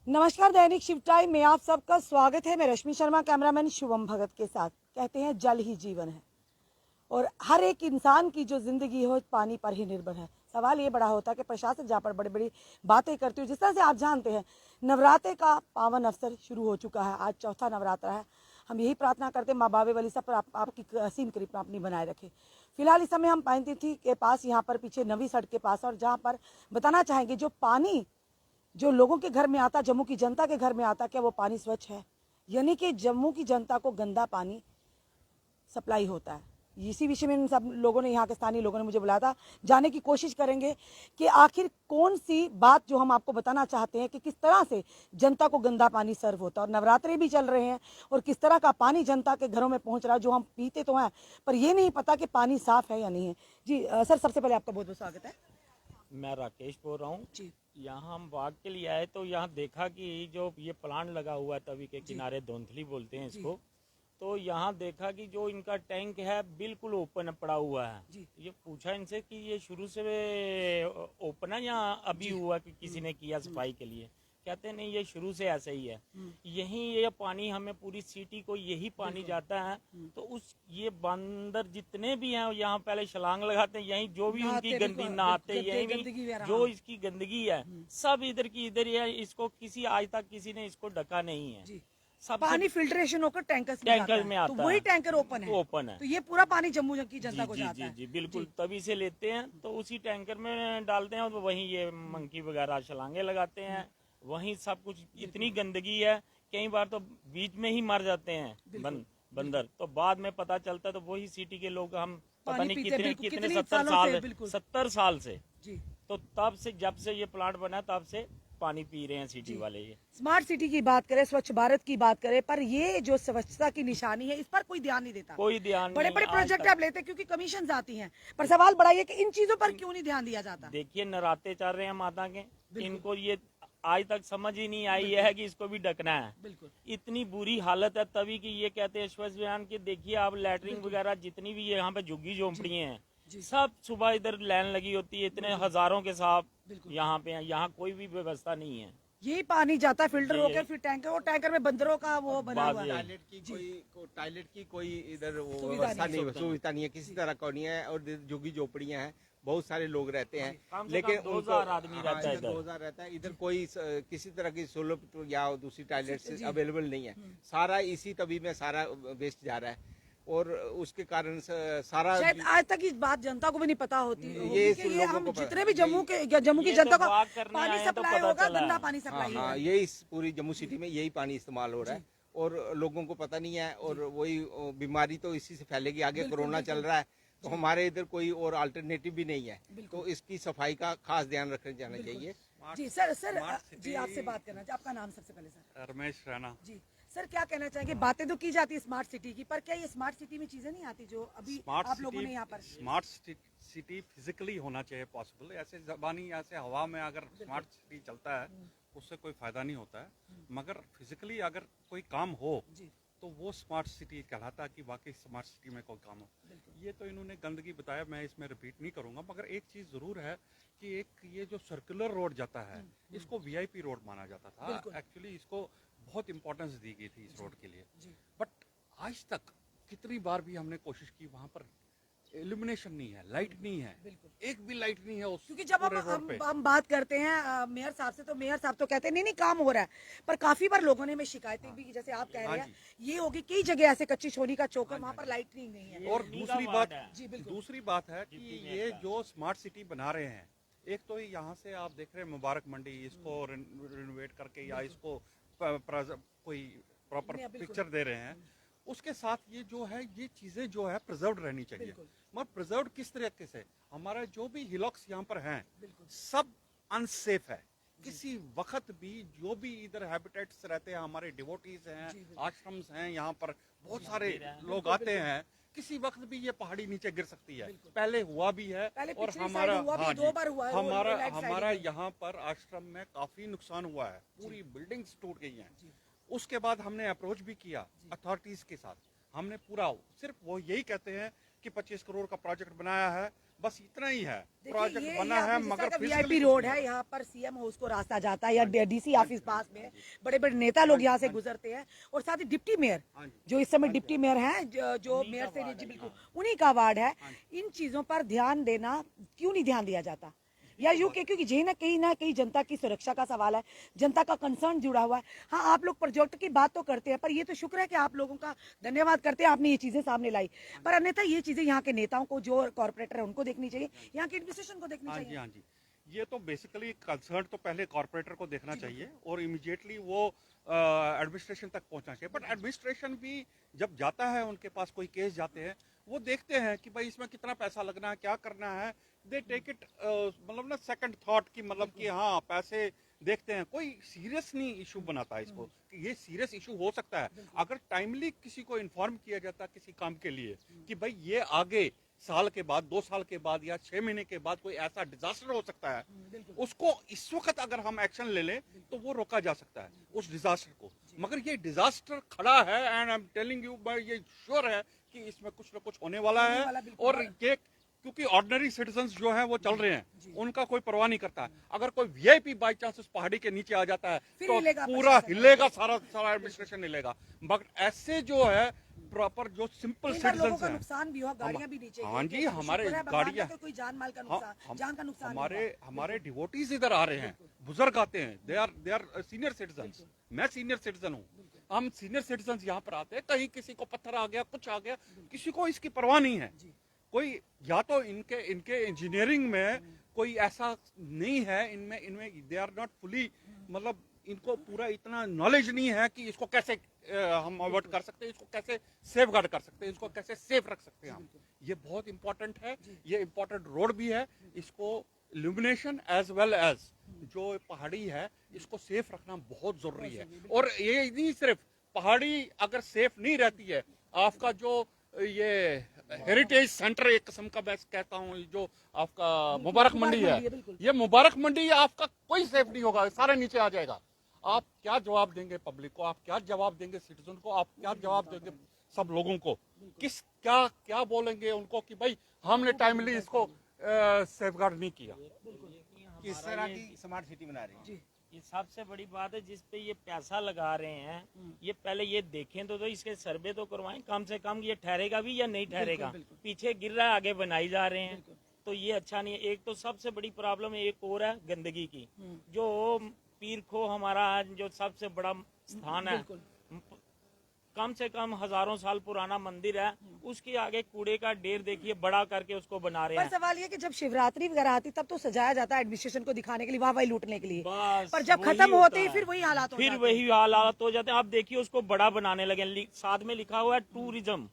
नमस्कार, दैनिक शिव टाइम में आप सबका स्वागत है। मैं रश्मि शर्मा, कैमरामैन शुभम भगत के साथ। कहते हैं जल ही जीवन है और हर एक इंसान की जो जिंदगी हो पानी पर ही निर्भर है। सवाल ये बड़ा होता है कि प्रशासन जहाँ पर बड़ी बड़ी बातें करती है, जिस तरह से आप जानते हैं नवरात्रे का पावन अवसर शुरू हो चुका है। आज चौथा नवरात्रा है। हम यही प्रार्थना करते हैं माँ बाबे वाली सब पर आपकी असीम कृपा अपनी बनाए रखे। फिलहाल इस समय हम पानीतिथि के पास, यहाँ पर पीछे नवी सड़क के पास, और जहाँ पर बताना चाहेंगे जो पानी जो लोगों के घर में आता, जम्मू की जनता के घर में आता, क्या वो पानी स्वच्छ है? यानी कि जम्मू की जनता को गंदा पानी सप्लाई होता है। इसी विषय में सब लोगों ने, यहाँ के स्थानीय लोगों ने मुझे बुलाया था। जाने की कोशिश करेंगे कि आखिर कौन सी बात जो हम आपको बताना चाहते हैं कि किस तरह से जनता को गंदा पानी सर्व होता है, और नवरात्रे भी चल रहे हैं और किस तरह का पानी जनता के घरों में पहुंच रहा है, जो हम पीते तो हैं पर ये नहीं पता कि पानी साफ है या नहीं है। जी सर, सबसे पहले आपका बहुत बहुत स्वागत है। मैं राकेश बोल रहा हूँ। जी, यहाँ हम वाक के लिए आए तो यहाँ देखा कि जो ये प्लांट लगा हुआ है तवी के किनारे, धौंधली बोलते हैं इसको। तो यहाँ देखा कि जो इनका टैंक है बिल्कुल ओपन पड़ा हुआ है। ये पूछा इनसे कि ये शुरू से ओपन है या अभी हुआ कि किसी ने किया सफाई के लिए? कहते हैं नहीं, ये शुरू से ऐसे ही है। यही ये पानी हमें पूरी सिटी को यही पानी जाता है। तो उस ये बंदर जितने भी हैं यहाँ पहले छलांग लगाते हैं, यहीं जो भी उनकी गंदी नहाते, यहीं भी जो इसकी गंदगी है सब इधर की इधर ही है। इसको किसी आज तक किसी ने इसको ढका नहीं है। सब पानी फिल्ट्रेशन होकर टैंकर में आता है। तो वही टैंकर ओपन है। तो ये पूरा पानी जम्मू की जनता को जाता है। जी बिल्कुल, तभी से लेते हैं तो उसी टैंकर में डालते हैं और वहीं ये मंकी वगैरह छलांगे लगाते हैं। वहीं सब कुछ, इतनी गंदगी है कई बार तो बीच में ही मर जाते हैं बंदर। तो बाद में पता चलता है तो वही सिटी के लोग, हम पता नहीं कितने 70 साल से तो तब से, जब से ये प्लांट बना तब से पानी पी रहे हैं सिटी वाले। ये स्मार्ट सिटी की बात करें, स्वच्छ भारत की बात करें, पर ये जो स्वच्छता की निशानी है इस पर कोई ध्यान नहीं देता। कोई ध्यान बड़े बड़े प्रोजेक्ट आप लेते हैं क्योंकि कमीशन आती हैं, पर सवाल बड़ा ये कि इन चीजों पर क्यों नहीं ध्यान दिया जाता? देखिए नराते चल रहे हैं माता के, इनको ये आज तक समझ ही नहीं आई है कि इसको भी ढकना है। बिल्कुल इतनी बुरी हालत है तभी कि ये कहते हैं स्वच्छ अभियान की। देखिए आप लैटरिन वगैरह जितनी भी यहाँ पे झुग्गी झोंपड़ी हैं सब सुबह इधर लाइन लगी होती है, इतने हजारों के साथ यहाँ पे हैं। यहाँ कोई भी व्यवस्था नहीं है। यही पानी जाता है फिल्टर होकर फिर टैंकर, और टैंकर में बंदरों का वो बना हुआ है। टॉयलेट की कोई इधर व्यवस्था नहीं, सुविधा नहीं है, किसी तरह का नहीं है। और झुग्गी झोपड़ियां हैं, बहुत सारे लोग रहते हैं, लेकिन 2000 आदमी रहता है इधर। 2000 रहता है इधर। कोई किसी तरह की सोलर या दूसरी टॉयलेट अवेलेबल नहीं है। सारा इसी तभी में सारा वेस्ट जा रहा है और उसके कारण सारा शायद आज तक इस बात जनता को भी नहीं पता होती ये हम जितने भी जम्मू की जनता को पानी सप्लाई होगा, गंदा पानी सप्लाई होगा। ये इस पूरी जम्मू सिटी में यही पानी इस्तेमाल हो रहा है और लोगों को पता नहीं है। और वही बीमारी तो इसी से फैलेगी। आगे कोरोना चल रहा है तो हमारे इधर कोई और अल्टरनेटिव भी नहीं है। तो इसकी सफाई का खास ध्यान रखना जाना चाहिए। जी सर जी आपसे बात करना चाहिए। आपका नाम सबसे पहले? सर रमेश राणा। जी सर, क्या कहना चाहेंगे? बातें तो की जाती है स्मार्ट सिटी की, पर क्या ये स्मार्ट सिटी में चीजें नहीं आती जो अभी आप लोगों ने यहाँ पर? स्मार्ट सिटी फिजिकली होना चाहिए पॉसिबल। ऐसे जबानी ऐसे हवा में अगर स्मार्ट सिटी चलता है उससे कोई फायदा नहीं होता है। मगर फिजिकली अगर कोई काम हो तो वो स्मार्ट सिटी कहलाता है कि वाकई स्मार्ट सिटी में कोई काम हो। ये तो इन्होंने गंदगी बताया, मैं इसमें रिपीट नहीं करूंगा। मगर एक चीज जरूर है कि एक ये जो सर्कुलर रोड जाता है इसको वीआईपी रोड माना जाता था। एक्चुअली इसको बहुत इंपॉर्टेंस दी गई थी इस रोड के लिए। बट आज तक कितनी बार भी हमने कोशिश की, वहां पर इल्यूमिनेशन नहीं है, लाइट नहीं है, एक भी लाइट नहीं है उस। क्योंकि जब हम बात करते हैं मेयर साहब से तो मेयर साहब तो कहते हैं नहीं काम हो रहा है, पर काफी बार लोगों ने में शिकायतें भी, जैसे आप कह रहे हैं ये होगी कई जगह ऐसे कच्ची छोरी का चौक है वहाँ पर लाइट नहीं है। और दूसरी बात है कि ये जो स्मार्ट सिटी बना रहे हैं, एक तो यहाँ से आप देख रहे हैं मुबारक मंडी, इसको रिनोवेट करके या इसको कोई प्रॉपर पिक्चर दे रहे हैं। उसके साथ ये जो है ये चीजें जो है प्रिजर्व रहनी चाहिए। मगर प्रिजर्व किस तरीके से? हमारा जो भी हिलॉक्स यहाँ पर हैं सब अनसेफ है। किसी वक्त भी जो भी इधर हैबिटेट्स रहते हैं, हमारे डिवोटीज हैं, आश्रम्स हैं, यहाँ पर बहुत सारे लोग आते हैं, किसी वक्त भी ये पहाड़ी नीचे गिर सकती है। पहले हुआ भी है और हमारा यहाँ पर आश्रम में काफी नुकसान हुआ है, पूरी बिल्डिंग्स टूट गई हैं। उसके बाद हमने अप्रोच भी किया अथॉरिटीज के साथ। हमने पूरा, सिर्फ वो यही कहते हैं कि 25 करोड़ का प्रोजेक्ट बनाया है बस इतना ही है। देखिए, प्रोजेक्ट ये बना है मगर वीआईपी physically रोड कुछ है, नहीं। यहाँ पर सीएम हाउस को रास्ता जाता है या डीसी ऑफिस पास में है, बड़े बड़े नेता लोग यहाँ से गुजरते हैं, और साथ ही डिप्टी मेयर जो इस समय डिप्टी मेयर हैं, जो मेयर से जी बिल्कुल उन्हीं का वार्ड है। इन चीजों पर ध्यान देना क्यों नहीं ध्यान दिया जाता, या यूं कि क्योंकि यही ना कहीं जनता की सुरक्षा का सवाल है, जनता का कंसर्न जुड़ा हुआ है। हाँ, आप लोग प्रोजेक्ट की बात तो करते हैं, पर ये तो शुक्र है कि आप लोगों का धन्यवाद करते हैं, आपने ये चीजें सामने लाई। पर अन्यथा ये चीजें यहाँ के नेताओं को, जो कॉर्पोरेटर है उनको देखनी चाहिए, यहाँ के एडमिनिस्ट्रेशन को देखनी हाँ जी, चाहिए। हाँ जी। ये तो बेसिकली कंसर्न तो पहले कॉर्पोरेटर को देखना चाहिए और इमीडिएटली वो एडमिनिस्ट्रेशन तक पहुंचना चाहिए। बट एडमिनिस्ट्रेशन भी जब जाता है, उनके पास कोई केस जाते हैं, वो देखते हैं कि भाई इसमें कितना पैसा लगना है, क्या करना है। दे टेक इट मतलब ना सेकंड थॉट की, मतलब कि हाँ पैसे देखते हैं, कोई सीरियस नहीं इशू बनाता है इसको कि ये सीरियस इशू हो सकता है। अगर टाइमली किसी को इन्फॉर्म किया जाता है किसी काम के लिए कि भाई ये आगे साल के बाद, 2 साल के बाद या 6 महीने के बाद कोई ऐसा डिजास्टर हो सकता है, उसको इस वक्त अगर हम एक्शन ले लें तो वो रोका जा सकता है उस डिजास्टर को। मगर ये डिजास्टर खड़ा है and I am telling you, मैं ये श्योर है कि इसमें कुछ ना कुछ होने वाला है। और ये क्योंकि ऑर्डिनरी सिटीजन्स जो है वो चल रहे हैं, उनका कोई परवाह नहीं करता है। अगर कोई वीआईपी बाई चांस उस पहाड़ी के नीचे आ जाता है तो पूरा हिलेगा, सारा एडमिनिस्ट्रेशन हिलेगा। बट ऐसे जो है प्रॉपर जो सिंपल सिटीजन्स हैं, नुकसान भी हुआ, गाड़ियां भी नीचे हाँ जी, हमारे गाड़ियां, कोई जान माल का नुकसान, जान का नुकसान हमारे डिवोटीज इधर आ रहे हैं, बुजुर्ग आते हैं, दे आर सीनियर सिटीजन्स। मैं सीनियर सिटीजन हूँ, हम सीनियर सिटीजन्स यहाँ पर आते हैं, कहीं किसी को पत्थर आ गया, कुछ आ गया, किसी को इसकी परवाह नहीं है। कोई या तो इनके इंजीनियरिंग में कोई ऐसा नहीं है, इनमें दे आर नॉट फुली, मतलब इनको पूरा इतना नॉलेज नहीं है कि इसको कैसे हम अवॉइड कर सकते हैं, इसको कैसे सेफ गार्ड कर सकते हैं, इसको कैसे सेफ रख सकते हैं हम। ये बहुत इंपॉर्टेंट है, ये इंपॉर्टेंट रोड भी है। इसको इल्यूमिनेशन एज वेल एज जो पहाड़ी है, इसको सेफ रखना बहुत जरूरी है। और ये नहीं सिर्फ पहाड़ी अगर सेफ नहीं रहती है, आपका जो ये हेरिटेज सेंटर एक किस्म का मैं कहता हूँ, जो आपका मुबारक मंडी है, ये मुबारक मंडी आपका कोई सेफ नहीं होगा, सारे नीचे आ जाएगा। आप क्या जवाब देंगे पब्लिक को, आप क्या जवाब देंगे सिटीजन को, आप क्या जवाब देंगे सब लोगों को, क्या बोलेंगे उनको कि भाई हमने टाइमली इसको सेफगार्ड नहीं किया। किस तरह की स्मार्ट सिटी बना रही है? ये सबसे बड़ी बात है, जिस पे ये पैसा लगा रहे हैं, ये पहले ये देखें तो इसके सर्वे तो करवाएं कम से कम, ये ठहरेगा भी या नहीं ठहरेगा। पीछे गिर रहा है, आगे बनाई जा रहे हैं, तो ये अच्छा नहीं है। एक तो सबसे बड़ी प्रॉब्लम एक और है गंदगी की, जो पीर खो हमारा जो सबसे बड़ा स्थान है, कम से कम हजारों साल पुराना मंदिर है, उसके आगे कूड़े का ढेर देखिए बड़ा करके उसको बना रहे पर हैं। सवाल ये कि जब शिवरात्रि वगैरह आती तब तो सजाया जाता है एडमिनिस्ट्रेशन को दिखाने के लिए, वाह लूटने के लिए, बस पर जब वही खत्म होता होते ही है। फिर वही हालात फिर वही हालात हो जाते हैं। आप देखिए उसको बड़ा बनाने लगे, साथ में लिखा हुआ है टूरिज्म।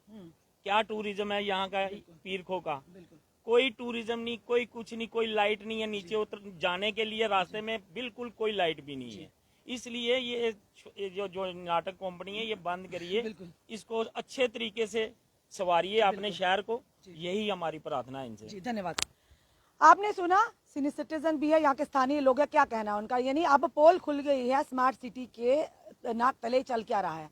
क्या टूरिज्म है यहाँ का पीर खो का? कोई टूरिज्म नहीं, कोई कुछ नहीं, कोई लाइट नहीं है, नीचे उतर जाने के लिए रास्ते में बिल्कुल कोई लाइट भी नहीं है। इसलिए ये जो नाटक कंपनी है ये बंद करिए, इसको अच्छे तरीके से सवारिए अपने शहर को, यही हमारी प्रार्थना है इनसे। जी धन्यवाद। आपने सुना, सीनियर सिटीजन भी है, यहाँ के स्थानीय लोग है, क्या कहना है उनका। यानी अब पोल खुल गई है स्मार्ट सिटी के नाक तले चल क्या रहा है।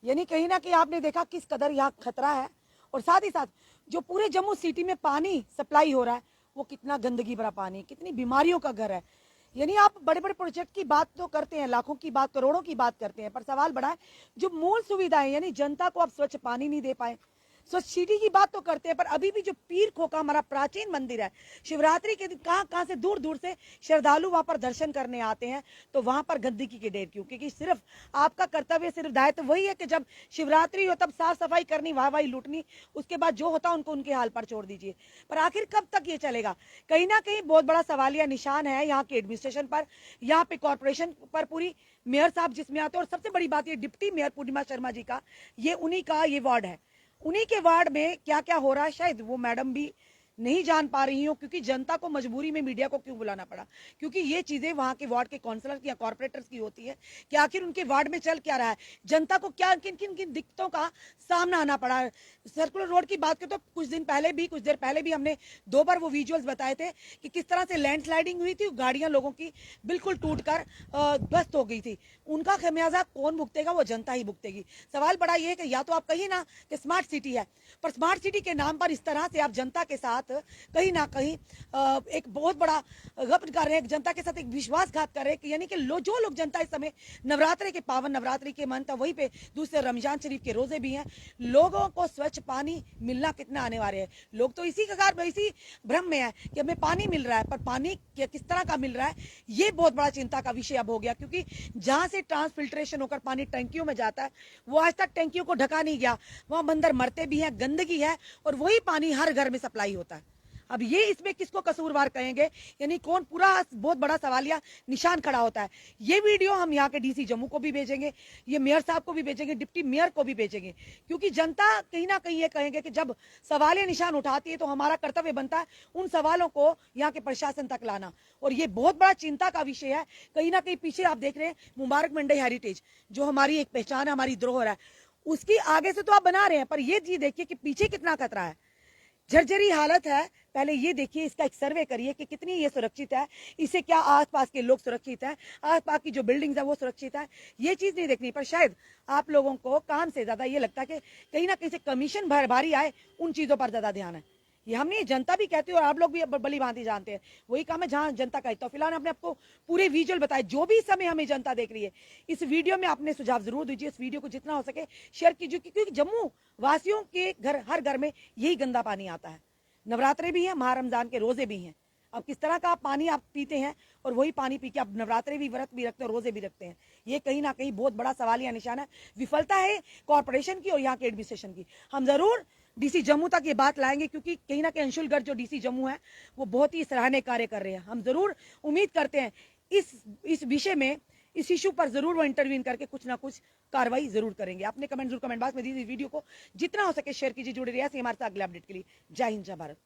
यानी कहीं ना कहीं आपने देखा किस कदर यहाँ खतरा है, और साथ ही साथ जो पूरे जम्मू सिटी में पानी सप्लाई हो रहा है वो कितना गंदगी भरा पानी, कितनी बीमारियों का घर है। यानी आप बड़े बड़े प्रोजेक्ट की बात तो करते हैं, लाखों की बात, करोड़ों की बात करते हैं, पर सवाल बड़ा है जो मूल सुविधाएं, यानी जनता को आप स्वच्छ पानी नहीं दे पाए। स्वच्छ सिटी की बात तो करते हैं, पर अभी भी जो पीर खो का हमारा प्राचीन मंदिर है, शिवरात्रि के दिन कहाँ से दूर दूर से श्रद्धालु वहां पर दर्शन करने आते हैं, तो वहां पर गंदगी के ढेर क्यों? क्योंकि सिर्फ आपका कर्तव्य, सिर्फ दायित्व वही है कि जब शिवरात्रि हो तब साफ सफाई करनी, वाह लूटनी, उसके बाद जो होता उनको उनके हाल पर छोड़ दीजिए। पर आखिर कब तक ये चलेगा? कहीं ना कहीं बहुत बड़ा सवालिया निशान है यहाँ के एडमिनिस्ट्रेशन पर, यहाँ पे कॉर्पोरेशन पर, पूरी मेयर साहब जिसमें आते हैं। और सबसे बड़ी बात ये डिप्टी मेयर पूर्णिमा शर्मा जी का, ये उन्हीं का ये वार्ड है, उन्हीं के वार्ड में क्या क्या हो रहा है शायद वो मैडम भी नहीं जान पा रही हो, क्योंकि जनता को मजबूरी में मीडिया को क्यों बुलाना पड़ा, क्योंकि ये चीजें वहां के वार्ड के काउंसलर की या कॉर्पोरेटर्स की होती है कि आखिर उनके वार्ड में चल क्या रहा है, जनता को क्या किन किन किन दिक्कतों का सामना आना पड़ा है। सर्कुलर रोड की बात करें तो कुछ देर पहले भी हमने 2 बार वो विजुअल्स बताए थे कि किस तरह से लैंडस्लाइडिंग हुई थी, गाड़ियां लोगों की बिल्कुल टूटकर ध्वस्त हो गई थी। उनका खमियाजा कौन भुगतेगा? वो जनता ही भुगतेगी। सवाल बड़ा ये है कि या तो आप कहिए ना कि स्मार्ट सिटी है, पर स्मार्ट सिटी के नाम पर इस तरह से आप जनता के साथ साथ कहीं ना कहीं एक बहुत बड़ा गप्प कर रहे हैं, जनता के साथ एक विश्वासघात कर रहे हैं कि यानी कि जो लोग जनता इस समय नवरात्रि के पावन नवरात्रि के मंथ वहीं पे दूसरे रमजान शरीफ के रोजे भी हैं, लोगों को स्वच्छ पानी मिलना कितना अनिवार्य है। लोग तो इसी भ्रम में है कि हमें पानी मिल रहा है, पर पानी किस तरह का मिल रहा है ये बहुत बड़ा चिंता का विषय अब हो गया, क्योंकि जहां से ट्रांसफिल्ट्रेशन होकर पानी टंकियों में जाता है वो आज तक टंकियों को ढका नहीं गया, वहां बंदर मरते भी हैं, गंदगी है, और वही पानी हर घर में सप्लाई होता है। अब ये इसमें किसको कसूरवार कहेंगे, यानी कौन, पूरा बहुत बड़ा सवालिया निशान खड़ा होता है। ये वीडियो हम यहाँ के डीसी जम्मू को भी भेजेंगे, ये मेयर साहब को भी भेजेंगे, डिप्टी मेयर को भी भेजेंगे, क्योंकि जनता कहीं ना कहीं ये कहेंगे कि जब सवालिया निशान उठाती है तो हमारा कर्तव्य बनता है उन सवालों को यहाँ के प्रशासन तक लाना, और ये बहुत बड़ा चिंता का विषय है। कहीं ना कहीं पीछे आप देख रहे हैं मुबारक मंडी हेरिटेज, जो हमारी एक पहचान है, हमारी धरोहर है, उसकी आगे से तो आप बना रहे हैं, पर ये चीज देखिए कि पीछे कितना खतरा है, झरझरी हालत है। पहले ये देखिए, इसका एक सर्वे करिए कि कितनी ये सुरक्षित है, इसे क्या आसपास के लोग सुरक्षित है, आसपास की जो बिल्डिंग्स है वो सुरक्षित है, ये चीज नहीं देखनी। पर शायद आप लोगों को काम से ज्यादा ये लगता है कि कहीं ना कहीं से कमीशन भारी आए, उन चीजों पर ज्यादा ध्यान है। ये हमने जनता भी कहती है और आप लोग भी बली भांति जानते हैं, वही काम है जहां जनता कहती है। फिलहाल आपने आपको पूरे विजुअल बताए, जो भी समय हमें जनता देख रही है, इस वीडियो में आपने सुझाव जरूर दीजिए, इस वीडियो को जितना हो सके शेयर कीजिए, क्योंकि जम्मू वासियों के घर, हर घर में यही गंदा पानी आता है। नवरात्रे भी हैं, माह रमजान के रोजे भी हैं। अब किस तरह का पानी आप पीते हैं और वही पानी पी के आप नवरात्रे भी, व्रत भी रखते हैं, रोजे भी रखते हैं, ये कहीं ना कहीं बहुत बड़ा सवालिया निशान है। विफलता है कॉर्पोरेशन की और यहाँ के एडमिनिस्ट्रेशन की। हम जरूर डीसी जम्मू तक ये बात लाएंगे, क्योंकि कहीं ना कहीं अंशुल गर्ग जो डीसी जम्मू है वो बहुत ही सराहनीय कार्य कर रहे हैं। हम जरूर उम्मीद करते हैं इस विषय में, इस इशू पर जरूर वो इंटरव्यून करके कुछ ना कुछ कार्रवाई जरूर करेंगे। अपने कमेंट जरूर कमेंट बॉक्स में दीजिए, वीडियो को जितना हो सके शेयर कीजिए, जुड़े रहिए हमारे साथ अगले अपडेट के लिए। जय हिंद, जय भारत।